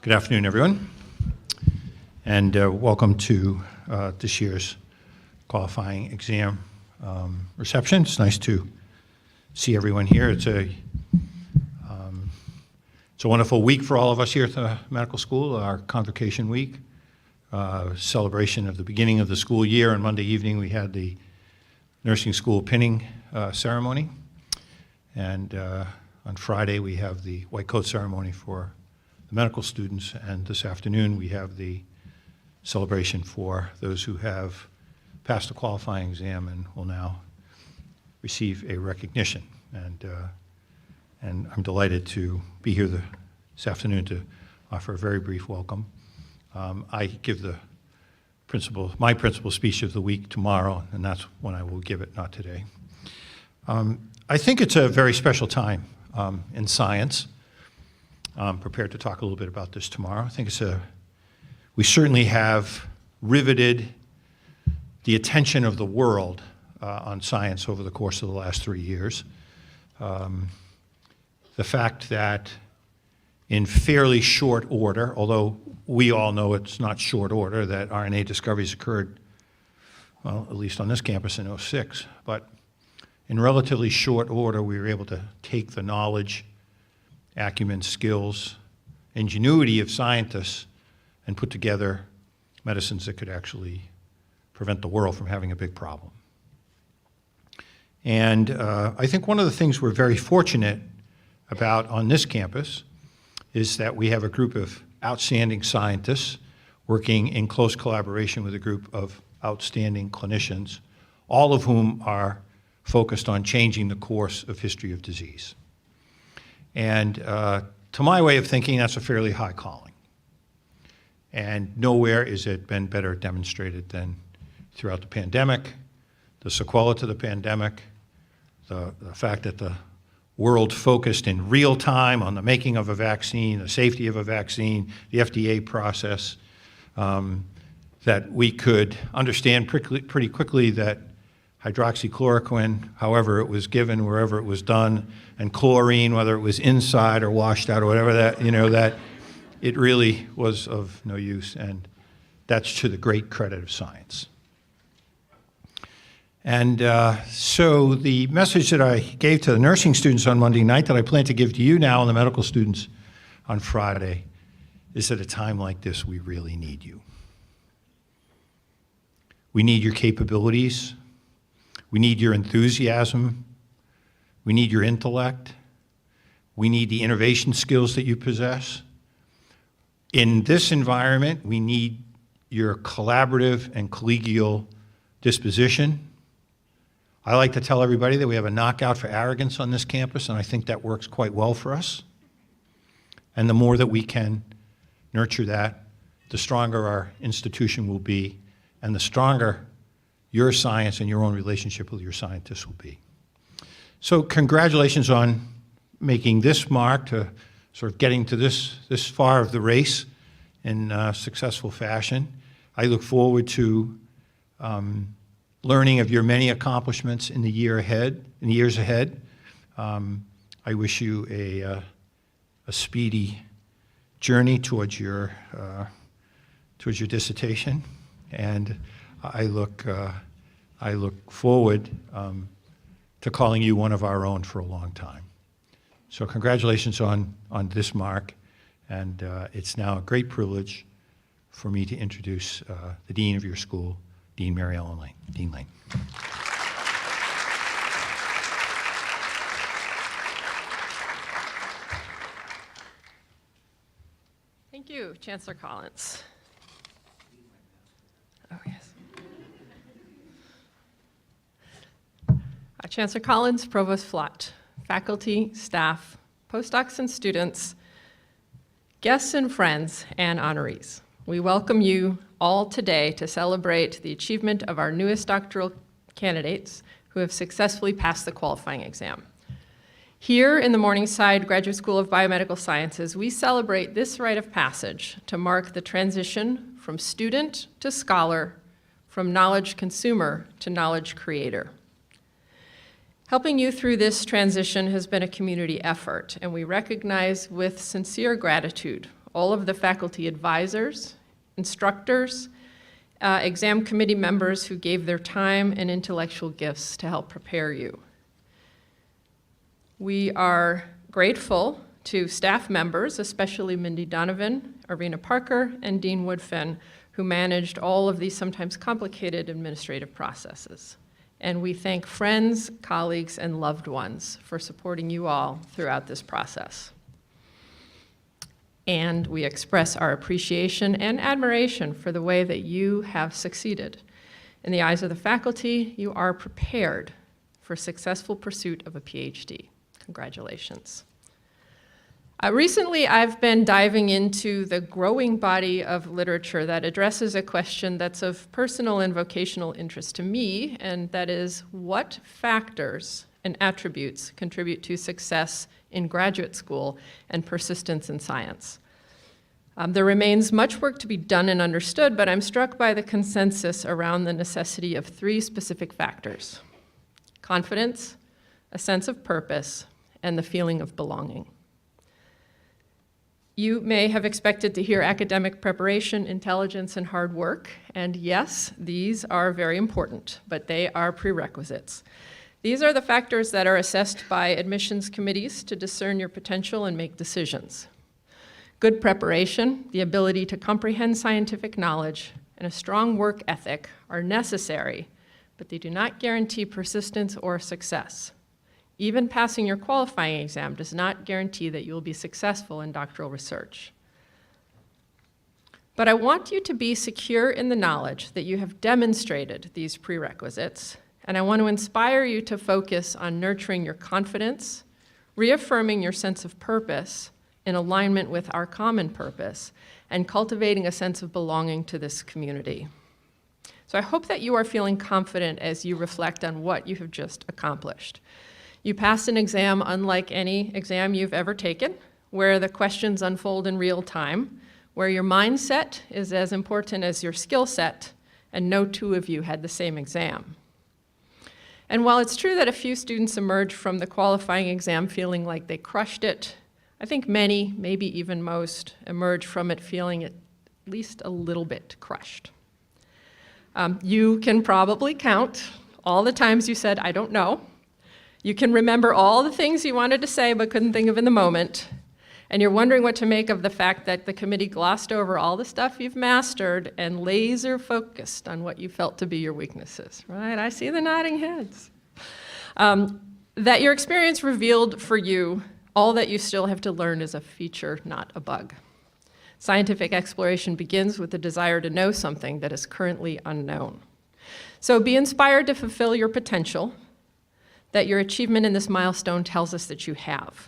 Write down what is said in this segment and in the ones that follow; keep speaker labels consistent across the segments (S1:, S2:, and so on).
S1: Good afternoon, everyone, and welcome to this year's qualifying exam reception. It's nice to see everyone here. It's a wonderful week for all of us here at the medical school, our convocation week, celebration of the beginning of the school year. On Monday evening, we had the nursing school pinning ceremony, and on Friday, we have the white coat ceremony for the medical students, and this afternoon we have the celebration for those who have passed the qualifying exam and will now receive a recognition. And I'm delighted to be here this afternoon to offer a very brief welcome. I give my principal speech of the week tomorrow, and that's when I will give it, not today. I think it's a very special time in science. I'm prepared to talk a little bit about this tomorrow. I think we certainly have riveted the attention of the world on science over the course of the last 3 years. The fact that in fairly short order, although we all know it's not short order, that RNA discoveries occurred, well, at least on this campus in '06, but in relatively short order, we were able to take the knowledge, acumen, skills, ingenuity of scientists and put together medicines that could actually prevent the world from having a big problem. And I think one of the things we're very fortunate about on this campus is that we have a group of outstanding scientists working in close collaboration with a group of outstanding clinicians, all of whom are focused on changing the course of history of disease. And to my way of thinking, that's a fairly high calling. And nowhere has it been better demonstrated than throughout the pandemic, the sequela to the pandemic, the fact that the world focused in real time on the making of a vaccine, the safety of a vaccine, the FDA process, that we could understand pretty quickly that hydroxychloroquine, however it was given, wherever it was done, and chlorine, whether it was inside or washed out or whatever, that it really was of no use, and that's to the great credit of science. And so the message that I gave to the nursing students on Monday night that I plan to give to you now and the medical students on Friday is at a time like this, we really need you. We need your capabilities. We need your enthusiasm. We need your intellect. We need the innovation skills that you possess. In this environment, we need your collaborative and collegial disposition. I like to tell everybody that we have a knockout for arrogance on this campus, and I think that works quite well for us. And the more that we can nurture that, the stronger our institution will be, and the stronger your science and your own relationship with your scientists will be. So congratulations on making this mark, to sort of getting to this far of the race in successful fashion. I look forward to learning of your many accomplishments in the years ahead. I wish you a speedy journey towards your dissertation, and I look forward to calling you one of our own for a long time. So congratulations on this mark, and it's now a great privilege for me to introduce the Dean of your school, Dean Mary Ellen Lane. Dean Lane.
S2: Thank you, Chancellor Collins. Oh, yes. Chancellor Collins, Provost Flott, faculty, staff, postdocs and students, guests and friends, and honorees. We welcome you all today to celebrate the achievement of our newest doctoral candidates who have successfully passed the qualifying exam. Here in the Morningside Graduate School of Biomedical Sciences, we celebrate this rite of passage to mark the transition from student to scholar, from knowledge consumer to knowledge creator. Helping you through this transition has been a community effort, and we recognize with sincere gratitude all of the faculty advisors, instructors, exam committee members who gave their time and intellectual gifts to help prepare you. We are grateful to staff members, especially Mindy Donovan, Arena Parker, and Dean Woodfin, who managed all of these sometimes complicated administrative processes. And we thank friends, colleagues, and loved ones for supporting you all throughout this process. And we express our appreciation and admiration for the way that you have succeeded. In the eyes of the faculty, you are prepared for successful pursuit of a PhD. Congratulations. Recently, I've been diving into the growing body of literature that addresses a question that's of personal and vocational interest to me, and that is, what factors and attributes contribute to success in graduate school and persistence in science? There remains much work to be done and understood, but I'm struck by the consensus around the necessity of 3 specific factors: confidence, a sense of purpose, and the feeling of belonging. You may have expected to hear academic preparation, intelligence, and hard work, and yes, these are very important, but they are prerequisites. These are the factors that are assessed by admissions committees to discern your potential and make decisions. Good preparation, the ability to comprehend scientific knowledge, and a strong work ethic are necessary, but they do not guarantee persistence or success. Even passing your qualifying exam does not guarantee that you will be successful in doctoral research. But I want you to be secure in the knowledge that you have demonstrated these prerequisites, and I want to inspire you to focus on nurturing your confidence, reaffirming your sense of purpose in alignment with our common purpose, and cultivating a sense of belonging to this community. So I hope that you are feeling confident as you reflect on what you have just accomplished. You passed an exam unlike any exam you've ever taken, where the questions unfold in real time, where your mindset is as important as your skill set, and no 2 of you had the same exam. And while it's true that a few students emerged from the qualifying exam feeling like they crushed it, I think many, maybe even most, emerged from it feeling at least a little bit crushed. You can probably count all the times you said, "I don't know." You can remember all the things you wanted to say but couldn't think of in the moment, and you're wondering what to make of the fact that the committee glossed over all the stuff you've mastered and laser focused on what you felt to be your weaknesses, right? I see the nodding heads. That your experience revealed for you all that you still have to learn is a feature, not a bug. Scientific exploration begins with the desire to know something that is currently unknown. So be inspired to fulfill your potential that your achievement in this milestone tells us that you have.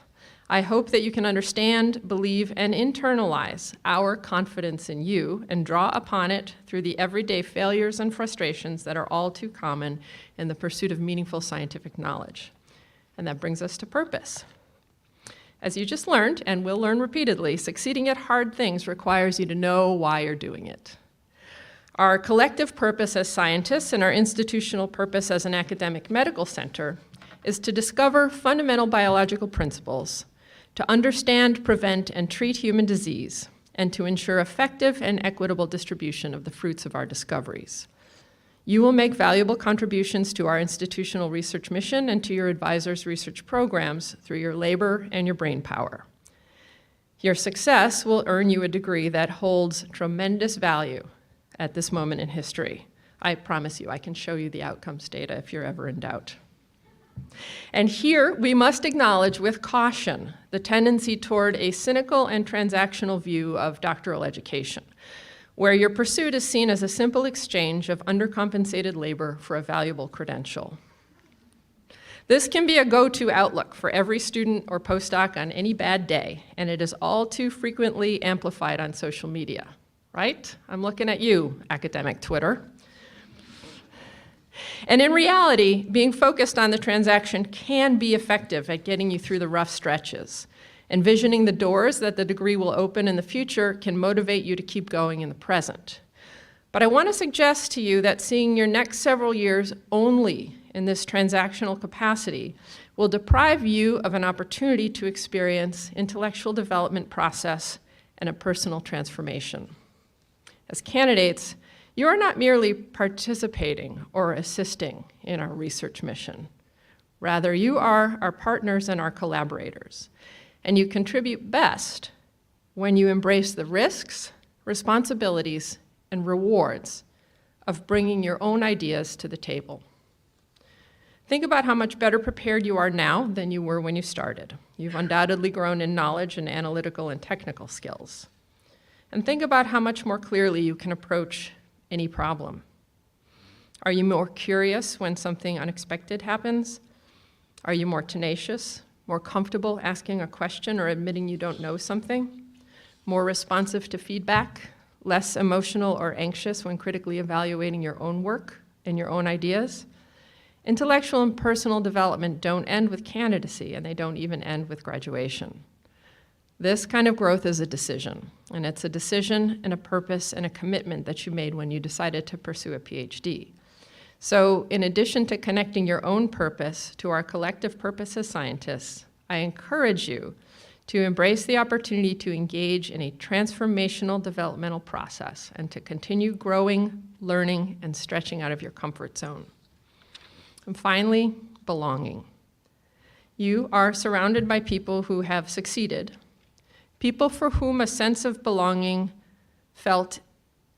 S2: I hope that you can understand, believe, and internalize our confidence in you and draw upon it through the everyday failures and frustrations that are all too common in the pursuit of meaningful scientific knowledge. And that brings us to purpose. As you just learned, and will learn repeatedly, succeeding at hard things requires you to know why you're doing it. Our collective purpose as scientists and our institutional purpose as an academic medical center is to discover fundamental biological principles, to understand, prevent, and treat human disease, and to ensure effective and equitable distribution of the fruits of our discoveries. You will make valuable contributions to our institutional research mission and to your advisors' research programs through your labor and your brain power. Your success will earn you a degree that holds tremendous value at this moment in history. I promise you, I can show you the outcomes data if you're ever in doubt. And here, we must acknowledge with caution the tendency toward a cynical and transactional view of doctoral education, where your pursuit is seen as a simple exchange of undercompensated labor for a valuable credential. This can be a go-to outlook for every student or postdoc on any bad day, and it is all too frequently amplified on social media, right? I'm looking at you, academic Twitter. And in reality, being focused on the transaction can be effective at getting you through the rough stretches. Envisioning the doors that the degree will open in the future can motivate you to keep going in the present. But I want to suggest to you that seeing your next several years only in this transactional capacity will deprive you of an opportunity to experience intellectual development process and a personal transformation. As candidates, you are not merely participating or assisting in our research mission. Rather, you are our partners and our collaborators, and you contribute best when you embrace the risks, responsibilities, and rewards of bringing your own ideas to the table. Think about how much better prepared you are now than you were when you started. You've undoubtedly grown in knowledge and analytical and technical skills. And think about how much more clearly you can approach any problem. Are you more curious when something unexpected happens? Are you more tenacious, more comfortable asking a question or admitting you don't know something? More responsive to feedback, less emotional or anxious when critically evaluating your own work and your own ideas? Intellectual and personal development don't end with candidacy, and they don't even end with graduation. This kind of growth is a decision, and it's a decision and a purpose and a commitment that you made when you decided to pursue a PhD. So in addition to connecting your own purpose to our collective purpose as scientists, I encourage you to embrace the opportunity to engage in a transformational developmental process and to continue growing, learning, and stretching out of your comfort zone. And finally, belonging. You are surrounded by people who have succeeded, people for whom a sense of belonging felt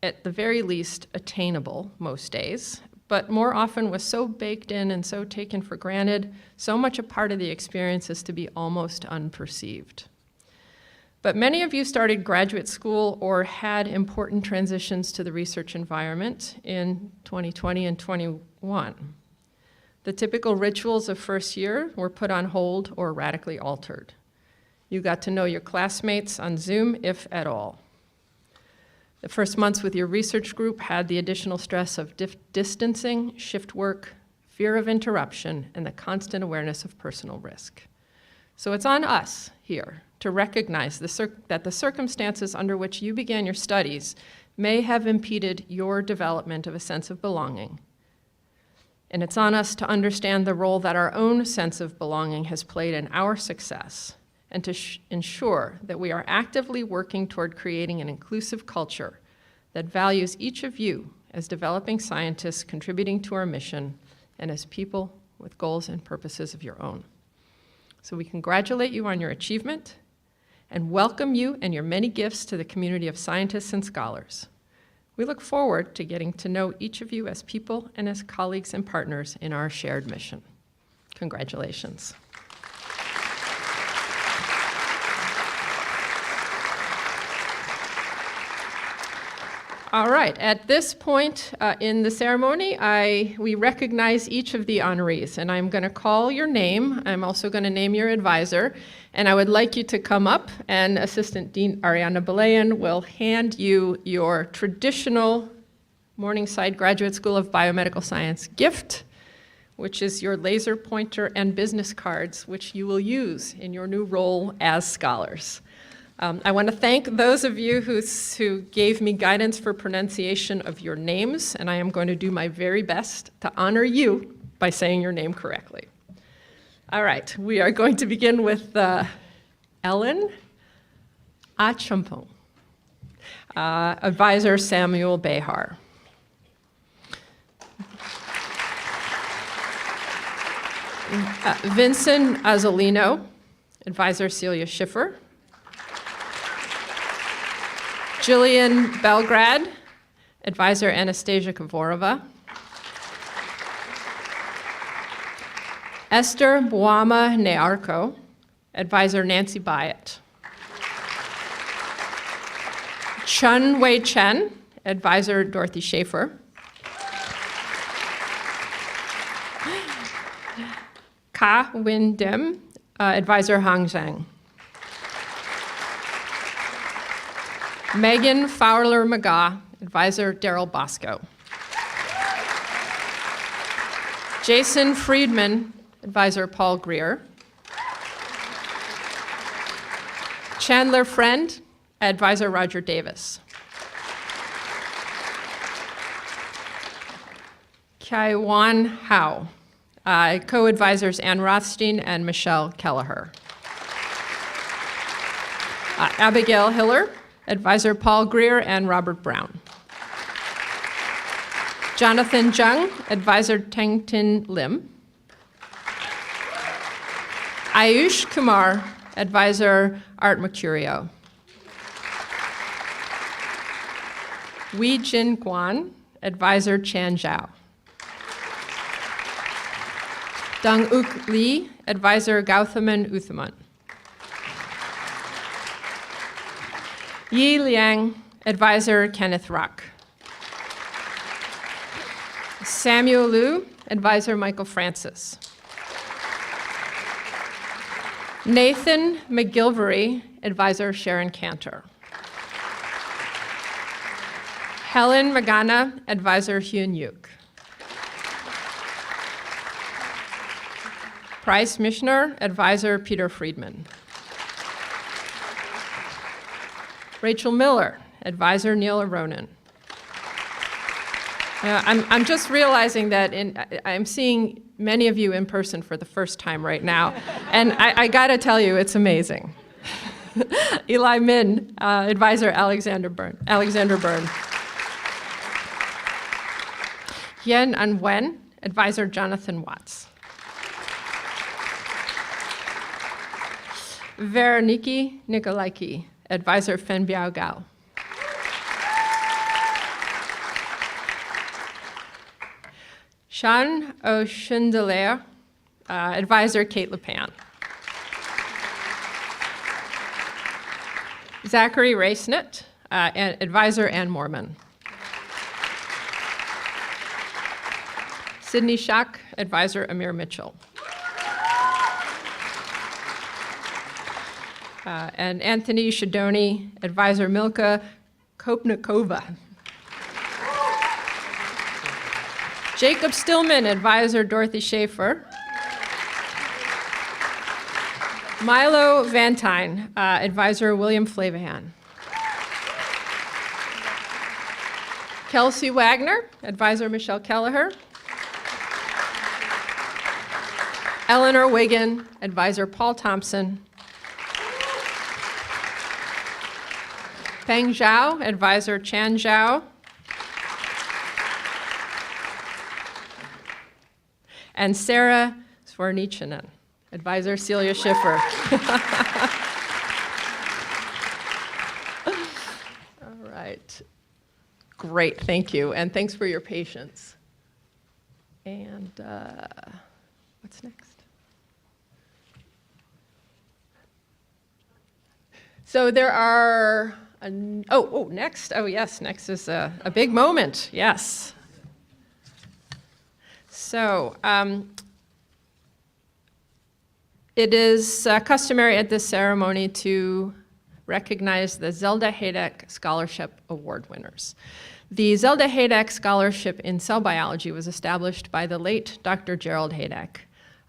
S2: at the very least attainable most days, but more often was so baked in and so taken for granted, so much a part of the experience as to be almost unperceived. But many of you started graduate school or had important transitions to the research environment in 2020 and 21. The typical rituals of first year were put on hold or radically altered. You got to know your classmates on Zoom, if at all. The first months with your research group had the additional stress of distancing, shift work, fear of interruption, and the constant awareness of personal risk. So it's on us here to recognize that the circumstances under which you began your studies may have impeded your development of a sense of belonging. And it's on us to understand the role that our own sense of belonging has played in our success and to ensure that we are actively working toward creating an inclusive culture that values each of you as developing scientists contributing to our mission and as people with goals and purposes of your own. So we congratulate you on your achievement and welcome you and your many gifts to the community of scientists and scholars. We look forward to getting to know each of you as people and as colleagues and partners in our shared mission. Congratulations. All right, at this point in the ceremony, we recognize each of the honorees, and I'm going to call your name. I'm also going to name your advisor, and I would like you to come up, and Assistant Dean Ariana Belayan will hand you your traditional Morningside Graduate School of Biomedical Science gift, which is your laser pointer and business cards, which you will use in your new role as scholars. I want to thank those of you who gave me guidance for pronunciation of your names, and I am going to do my very best to honor you by saying your name correctly. All right, we are going to begin with Ellen Achampong, Advisor Samuel Behar. Vincent Azzolino, Advisor Celia Schiffer. Jillian Belgrad, Advisor Anastasia Kavorova. Esther Buama Nearco, Advisor Nancy Byatt. Chun Wei Chen, Advisor Dorothy Schaefer. Ka Win Dim, Advisor Hang Zhang. Megan Fowler-McGaugh, Advisor Daryl Bosco. Jason Friedman, Advisor Paul Greer. Chandler Friend, Advisor Roger Davis. Kaiwan Howe, co-advisors Ann Rothstein and Michelle Kelleher. Abigail Hiller, Advisor Paul Greer and Robert Brown. Jonathan Jung, Advisor Teng Tin Lim. Ayush Kumar, Advisor Art Mercurio. Wei Jin Guan, Advisor Chan Zhao. Dong Uk Lee, Advisor Gauthaman Uthaman. Yi Liang, Advisor Kenneth Rock. Samuel Liu, Advisor Michael Francis. Nathan McGilvery, Advisor Sharon Cantor. Helen Magana, Advisor Hyun Yuk. Price Mishner, Advisor Peter Friedman. Rachel Miller, Advisor Neil Aronin. I'm just realizing that I'm seeing many of you in person for the first time right now, and I gotta tell you, it's amazing. Eli Min, Advisor Alexander Byrne. Yen An Wen, Advisor Jonathan Watts. Veroniki Nikolaiki, Advisor Fen Biao Gao. Sean O'Chandelier, Advisor Kate LePan. Zachary Racenet, Advisor Ann Mormon. Sydney Schock, Advisor Amir Mitchell. And Anthony Shadoni, Advisor Milka Kopnikova. Jacob Stillman, Advisor Dorothy Schaefer. Milo Vantine, Advisor William Flavahan. Kelsey Wagner, Advisor Michelle Kelleher. Eleanor Wiggin, Advisor Paul Thompson. Peng Zhao, Advisor Chan Zhao. And Sarah Svornichinen, Advisor Celia Schiffer. All right. Great, thank you. And thanks for your patience. And what's next? So there are, next. Oh, yes, next is a big moment, yes. So it is customary at this ceremony to recognize the Zelda Hayek Scholarship Award winners. The Zelda Hayek Scholarship in Cell Biology was established by the late Dr. Gerald Hayek,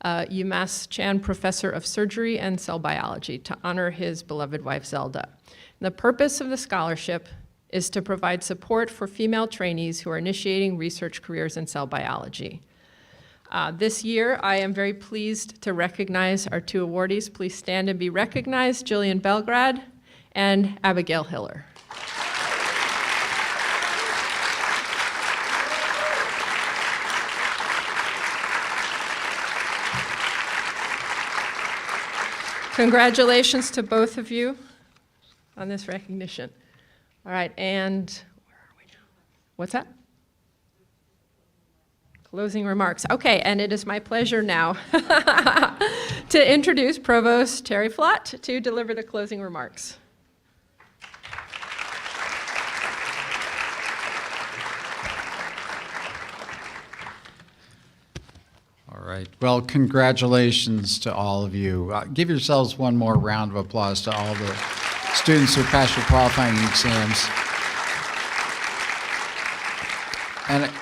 S2: UMass Chan Professor of Surgery and Cell Biology, to honor his beloved wife Zelda. And the purpose of the scholarship is to provide support for female trainees who are initiating research careers in cell biology. This year, I am very pleased to recognize our two awardees. Please stand and be recognized, Jillian Belgrad and Abigail Hiller. Congratulations to both of you on this recognition. All right, and where are we now? What's that? Closing remarks. Okay, and it is my pleasure now to introduce Provost Terry Flott to deliver the closing remarks.
S3: All right. Well, congratulations to all of you. Give yourselves one more round of applause to all the students who passed your qualifying exams.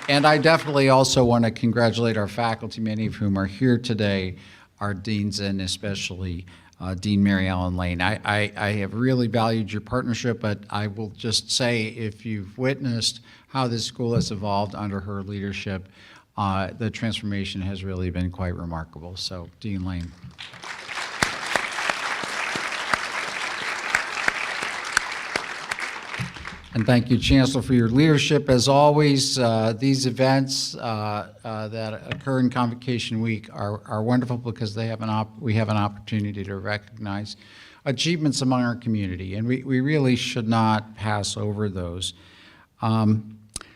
S3: And I definitely also want to congratulate our faculty, many of whom are here today, our deans, and especially Dean Mary Ellen Lane. I have really valued your partnership, but I will just say, if you've witnessed how this school has evolved under her leadership, the transformation has really been quite remarkable. So, Dean Lane. And thank you, Chancellor, for your leadership. As always, these events that occur in Convocation Week are wonderful because we have an opportunity to recognize achievements among our community, and we really should not pass over those.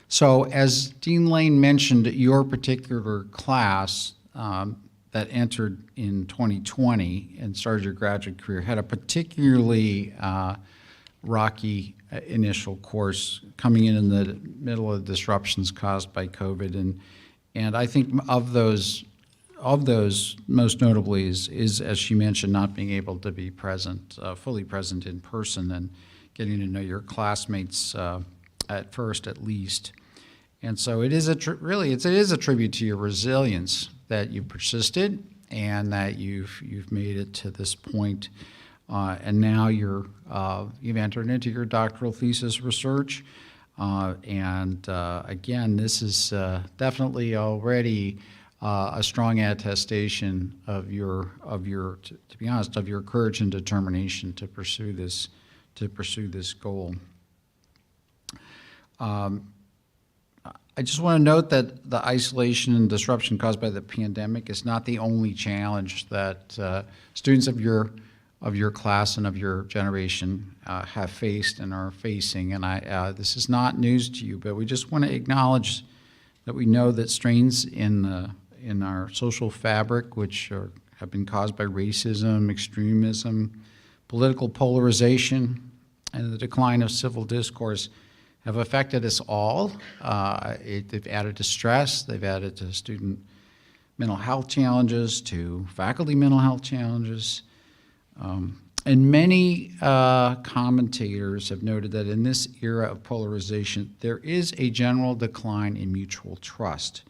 S3: So as Dean Lane mentioned, your particular class that entered in 2020 and started your graduate career had a particularly rocky initial course coming in the middle of disruptions caused by COVID. And I think of those, most notably is, as she mentioned, not being able to be present, fully present in person and getting to know your classmates at first, at least. And so it is it is a tribute to your resilience that you persisted and that you've made it to this point. And now you've entered into your doctoral thesis research. Again, this is definitely already a strong attestation of your, to be honest, of your courage and determination to pursue this goal. I just want to note that the isolation and disruption caused by the pandemic is not the only challenge that students of your class and of your generation have faced and are facing. And this is not news to you, but we just want to acknowledge that we know that strains in our social fabric, which have been caused by racism, extremism, political polarization, and the decline of civil discourse, have affected us all. They've added to stress, they've added to student mental health challenges, to faculty mental health challenges. And many commentators have noted that in this era of polarization, there is a general decline in mutual trust.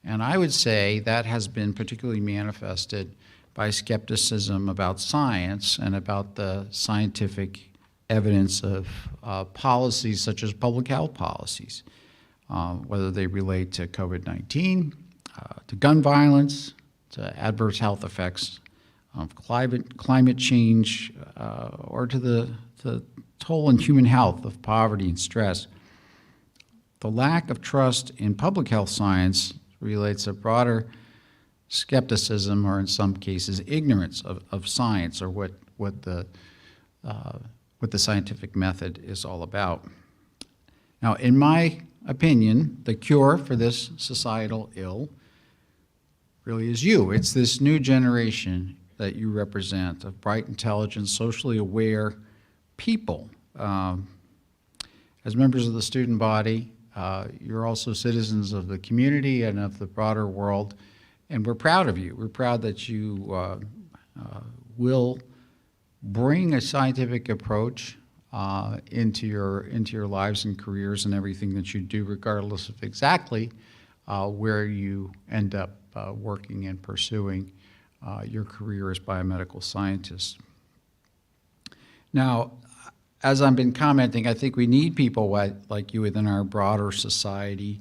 S3: And I would say that has been particularly manifested by skepticism about science and about the scientific evidence of policies such as public health policies, whether they relate to COVID-19, to gun violence, to adverse health effects of climate change, or to the toll on human health of poverty and stress. The lack of trust in public health science relates to broader skepticism, or in some cases ignorance of science, or what the scientific method is all about. Now, in my opinion, the cure for this societal ill really is you. It's this new generation that you represent of bright, intelligent, socially aware people. As members of the student body, you're also citizens of the community and of the broader world, and we're proud of you. We're proud that you will bring a scientific approach into your lives and careers and everything that you do, regardless of exactly where you end up working and pursuing your career as biomedical scientist. Now, as I've been commenting, I think we need people like you within our broader society,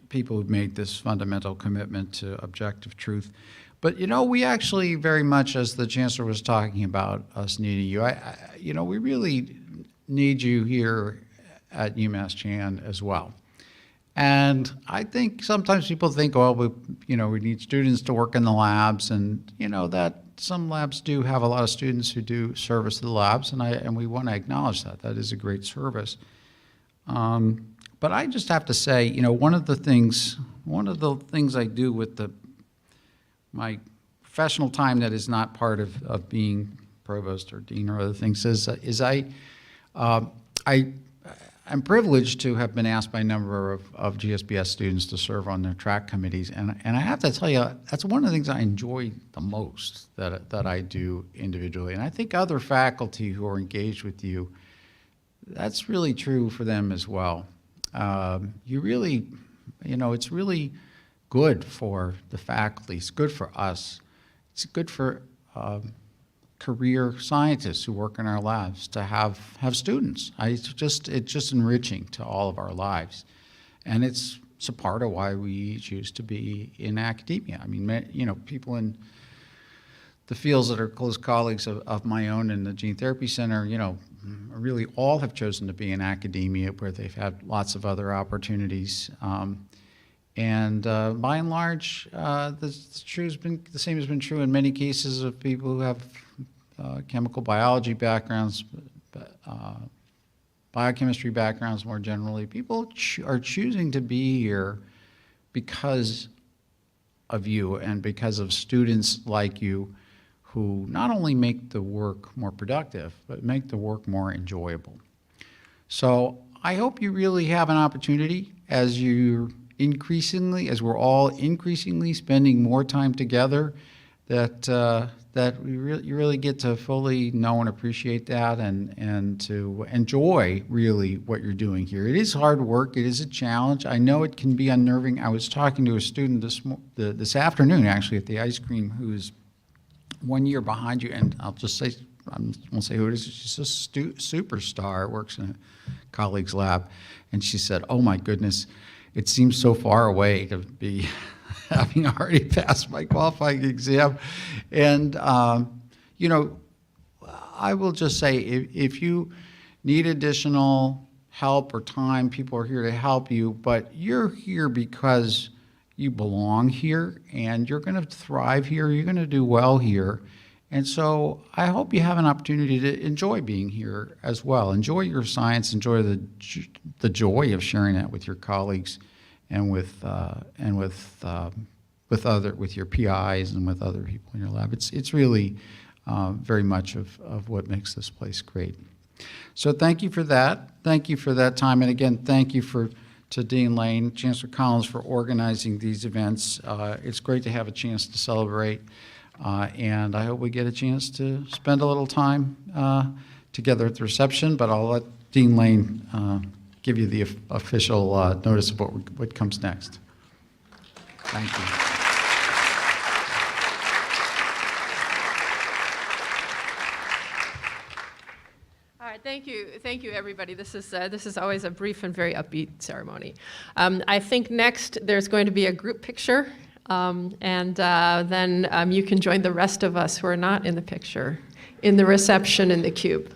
S3: people who've made this fundamental commitment to objective truth. But, you know, we actually very much, as the Chancellor was talking about us needing you, we really need you here at UMass Chan as well. And I think sometimes people think, well, we need students to work in the labs, and, that some labs do have a lot of students who do service the labs, and we want to acknowledge that. That is a great service. But I just have to say, one of the things I do with my professional time that is not part of being provost or dean or other things is I'm privileged to have been asked by a number of GSBS students to serve on their track committees, and I have to tell you, that's one of the things I enjoy the most that I do individually. And I think other faculty who are engaged with you, that's really true for them as well. You really, it's really good for the faculty. It's good for us. It's good for career scientists who work in our labs to have students. It's just enriching to all of our lives, and it's a part of why we choose to be in academia. I mean, people in the fields that are close colleagues of my own in the Gene Therapy Center, really all have chosen to be in academia where they've had lots of other opportunities. And by and large, the same has been true in many cases of people who have chemical biology backgrounds, biochemistry backgrounds more generally. People are choosing to be here because of you and because of students like you who not only make the work more productive, but make the work more enjoyable. So I hope you really have an opportunity as we're all increasingly spending more time together, that you really get to fully know and appreciate that and to enjoy really what you're doing here. It is hard work. It is a challenge. I know it can be unnerving. I was talking to a student this afternoon, actually, at the ice cream, who's 1 year behind you, and I won't say who it is. She's a superstar, works in a colleague's lab, and she said, "Oh my goodness, it seems so far away to be having already passed my qualifying exam." And, you know, I will just say, if you need additional help or time, people are here to help you, but you're here because you belong here, and you're going to thrive here, you're going to do well here. And so I hope you have an opportunity to enjoy being here as well. Enjoy your science, enjoy the joy of sharing that with your colleagues and with your PIs and with other people in your lab. It's really very much of what makes this place great. So thank you for that. Thank you for that time. And again, thank you to Dean Lane, Chancellor Collins, for organizing these events. It's great to have a chance to celebrate. And I hope we get a chance to spend a little time together at the reception, but I'll let Dean Lane give you the official notice of what comes next. Thank you.
S2: All right, thank you, everybody. This is always a brief and very upbeat ceremony. I think next there's going to be a group picture, and then you can join the rest of us who are not in the picture in the reception in the cube.